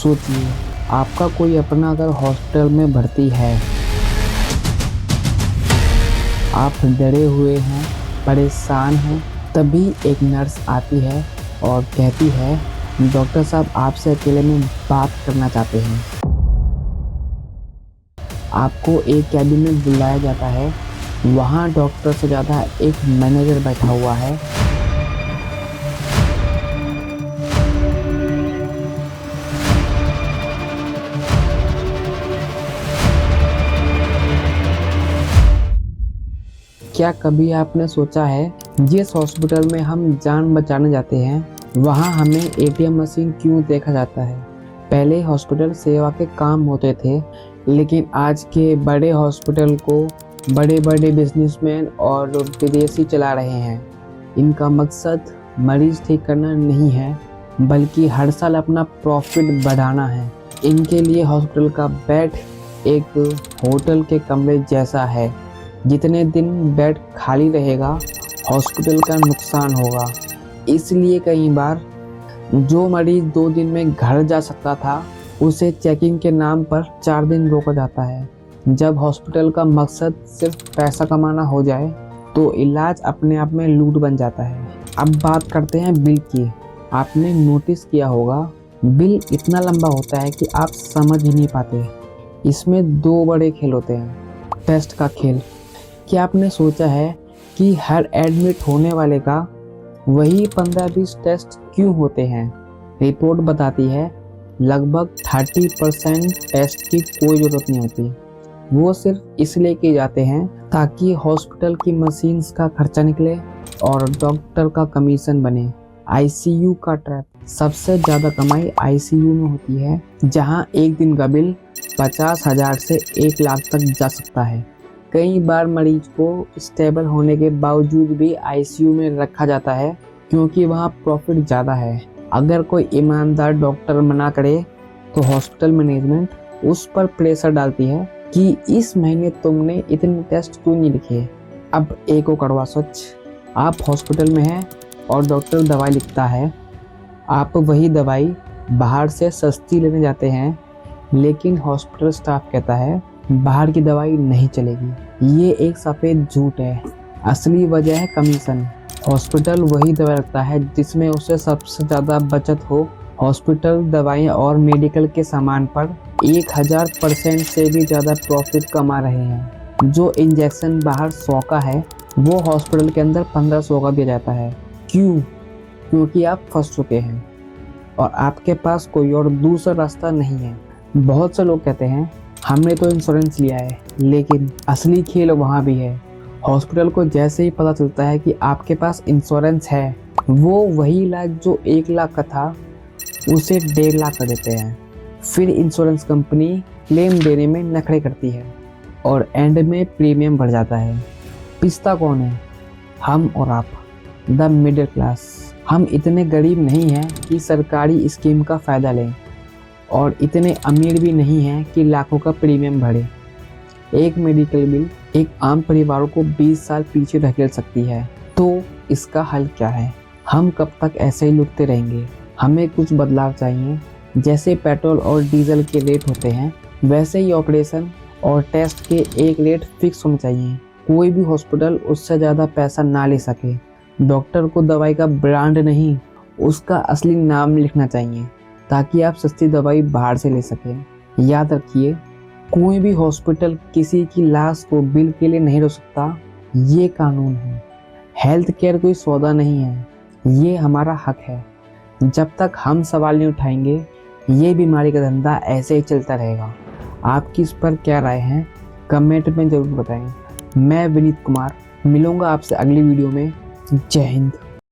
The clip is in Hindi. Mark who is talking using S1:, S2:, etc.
S1: सोचिए, आपका कोई अपना अगर हॉस्पिटल में भर्ती है, आप डरे हुए हैं, परेशान हैं, तभी एक नर्स आती है और कहती है, डॉक्टर साहब आपसे अकेले में बात करना चाहते हैं। आपको एक कैबिन में बुलाया जाता है। वहाँ डॉक्टर से ज़्यादा एक मैनेजर बैठा हुआ है। क्या कभी आपने सोचा है, जिस हॉस्पिटल में हम जान बचाने जाते हैं, वहाँ हमें एटीएम मशीन क्यों देखा जाता है? पहले हॉस्पिटल सेवा के काम होते थे, लेकिन आज के बड़े हॉस्पिटल को बड़े बड़े बिजनेसमैन और विदेशी चला रहे हैं। इनका मकसद मरीज ठीक करना नहीं है, बल्कि हर साल अपना प्रॉफिट बढ़ाना है। इनके लिए हॉस्पिटल का बेड एक होटल के कमरे जैसा है। जितने दिन बेड खाली रहेगा, हॉस्पिटल का नुकसान होगा। इसलिए कई बार जो मरीज 2 दिन में घर जा सकता था, उसे चेकिंग के नाम पर 4 दिन रोका जाता है। जब हॉस्पिटल का मकसद सिर्फ पैसा कमाना हो जाए, तो इलाज अपने आप में लूट बन जाता है। अब बात करते हैं बिल की। आपने नोटिस किया होगा, बिल इतना लंबा होता है कि आप समझ ही नहीं पाते। इसमें 2 बड़े खेल होते हैं। टेस्ट का खेल। क्या आपने सोचा है कि हर एडमिट होने वाले का वही 15-20 टेस्ट क्यों होते हैं? रिपोर्ट बताती है लगभग 30% टेस्ट की कोई ज़रूरत नहीं होती। वो सिर्फ इसलिए किए जाते हैं ताकि हॉस्पिटल की मशीन्स का खर्चा निकले और डॉक्टर का कमीशन बने। आईसीयू का ट्रैप। सबसे ज़्यादा कमाई आईसीयू में होती है, जहाँ एक दिन का बिल 50,000 से 1 लाख तक जा सकता है। कई बार मरीज को स्टेबल होने के बावजूद भी आईसीयू में रखा जाता है, क्योंकि वहाँ प्रॉफिट ज़्यादा है। अगर कोई ईमानदार डॉक्टर मना करे, तो हॉस्पिटल मैनेजमेंट उस पर प्रेशर डालती है कि इस महीने तुमने इतने टेस्ट क्यों नहीं लिखे। अब एक और कड़वा सच, आप हॉस्पिटल में हैं और डॉक्टर दवाई लिखता है। आप वही दवाई बाहर से सस्ती लेने जाते हैं, लेकिन हॉस्पिटल स्टाफ कहता है बाहर की दवाई नहीं चलेगी। ये एक सफ़ेद झूठ है। असली वजह है कमीशन। हॉस्पिटल वही दवाई रखता है जिसमें उसे सबसे ज़्यादा बचत हो। हॉस्पिटल दवाइयाँ और मेडिकल के सामान पर 1000% से भी ज़्यादा प्रॉफिट कमा रहे हैं। जो इंजेक्शन बाहर 100 का है, वो हॉस्पिटल के अंदर 1500 का दिया जाता है। क्यों? क्योंकि आप फंस चुके हैं और आपके पास कोई और दूसरा रास्ता नहीं है। बहुत से लोग कहते हैं हमने तो इंश्योरेंस लिया है, लेकिन असली खेल वहाँ भी है। हॉस्पिटल को जैसे ही पता चलता है कि आपके पास इंश्योरेंस है, वो वही इलाज जो 1 लाख का था, उसे 1.5 लाख का देते हैं। फिर इंश्योरेंस कंपनी क्लेम देने में नखरे करती है और एंड में प्रीमियम बढ़ जाता है। पिसता कौन है? हम और आप, द मिडिल क्लास। हम इतने गरीब नहीं हैं कि सरकारी स्कीम का फ़ायदा लें, और इतने अमीर भी नहीं हैं कि लाखों का प्रीमियम भरे। एक मेडिकल बिल एक आम परिवार को 20 साल पीछे धकेल सकती है। तो इसका हल क्या है? हम कब तक ऐसे ही लुटते रहेंगे? हमें कुछ बदलाव चाहिए। जैसे पेट्रोल और डीजल के रेट होते हैं, वैसे ही ऑपरेशन और टेस्ट के एक रेट फिक्स होने चाहिए। कोई भी हॉस्पिटल उससे ज़्यादा पैसा ना ले सके। डॉक्टर को दवाई का ब्रांड नहीं, उसका असली नाम लिखना चाहिए, ताकि आप सस्ती दवाई बाहर से ले सकें। याद रखिए, कोई भी हॉस्पिटल किसी की लाश को बिल के लिए नहीं रोक सकता। ये कानून है। हेल्थ केयर कोई सौदा नहीं है, ये हमारा हक है। जब तक हम सवाल नहीं उठाएंगे, ये बीमारी का धंधा ऐसे ही चलता रहेगा। आपकी इस पर क्या राय है, कमेंट में ज़रूर बताएं। मैं विनीत कुमार मिलूँगा आपसे अगली वीडियो में। जय हिंद।